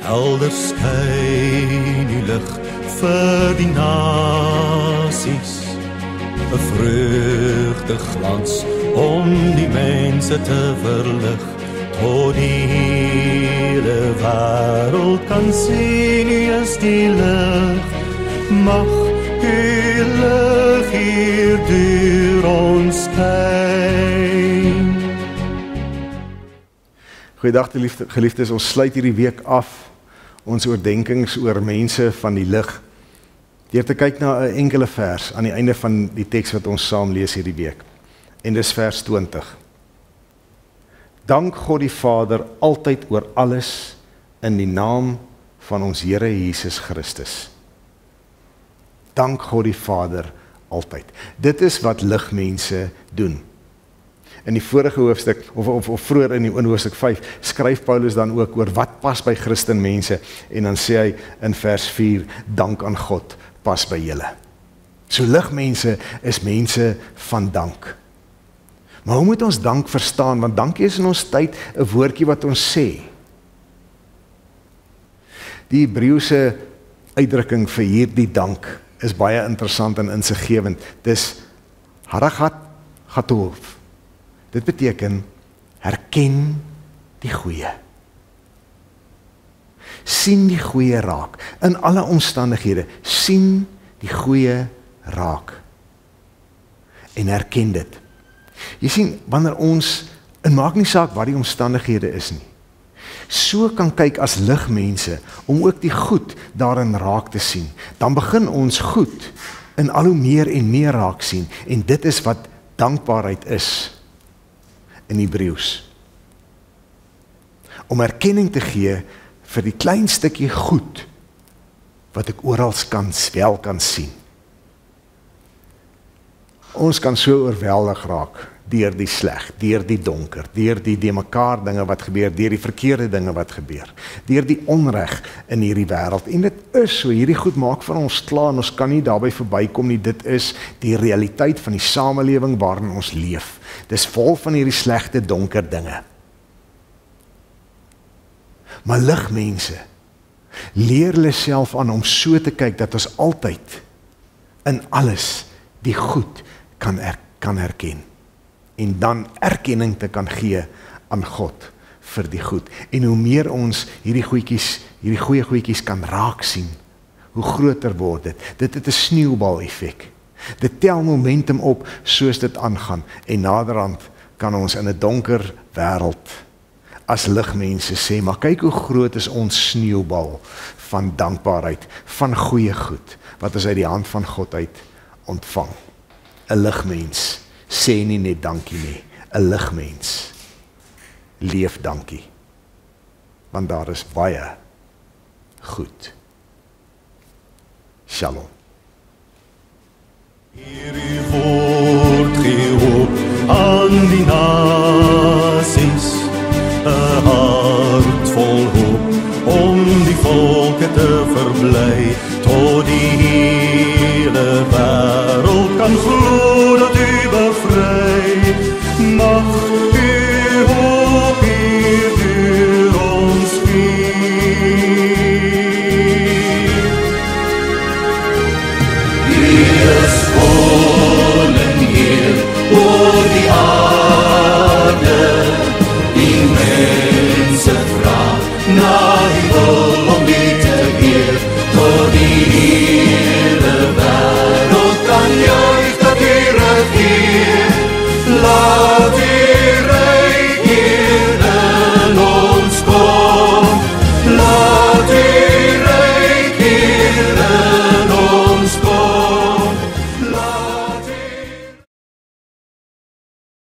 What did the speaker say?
Elders skyn die lig vir die nasies, 'n vreugdeglans om die mense te verlig, tot die hele wêreld kan sien, U is die lig, mag U lig hier deur ons skyn. Goeiedag geliefdes, ons sluit hierdie week af ons oordenkings oor mense van die lig, deur te kyk na 'n enkele vers aan die einde van die teks wat ons saam lees hierdie week. En dis vers 20. Dank God die Vader altyd oor alles in die naam van ons Here Jesus Christus. Dank God die Vader altyd. Dit is wat ligmense doen. In die vorige hoofstuk, of vroeër in hoofstuk 5, skryf Paulus dan ook oor wat pas by Christenmense, en dan sê hy in vers 4, dank aan God pas by julle. So ligmense is mense van dank. Maar hoe moet ons dank verstaan? Want dankie is in ons tyd 'n woordjie wat ons sê. Die Hebreëse uitdrukking vir hierdie dank is baie interessant en insiggewend. Dis haragat gatov. Dit beteken herken die goeie. Sien die goeie raak. In alle omstandighede, sien die goeie raak. En herken dit. Jy sien, wanneer ons, en maak nie saak wat die omstandighede is nie, so kan kyk as ligmense, om ook die goed daarin raak te sien, dan begin ons goed in al hoe meer en meer raak sien, en dit is wat dankbaarheid is in Hebreëus. Om erkenning te gee vir die klein stukkie goed wat ek oral wel kan sien. Ons kan so oorweldig raak deur die sleg, deur die donker, deur die de mekaar dinge wat gebeur, deur die verkeerde dinge wat gebeur, deur die onreg in hierdie wêreld. En dit is so, hierdie goed maak van ons klaar en ons kan nie daarby verbykom nie. Dit is die realiteit van die samelewing waarin ons leef. Dis vol van hierdie slegte donker dinge. Maar ligmense leer hulle self aan om so te kyk dat ons altyd in alles die goed kan herken. En dan erkenning te kan gee aan God vir die goed. En hoe meer ons hierdie goeie goedjies kan raak sien, hoe groter word dit. Dit het 'n sneeubal effek. Dit tel momentum op soos dit aangaan. En naderhand kan ons in 'n donker wêreld as ligmense sê, maar kyk hoe groot is ons sneeubal van dankbaarheid, van goeie goed, wat ons uit die hand van God uit ontvang. 'n Ligmens sê nie net dankie nie, 'n ligmens leef dankie, want daar is baie goed. Shalom. Hierdie woord gee hoop aan die nasies, 'n hart vol hoop om die volke te verbly, tot die hele wêreld kan glo dat U bevry. Mag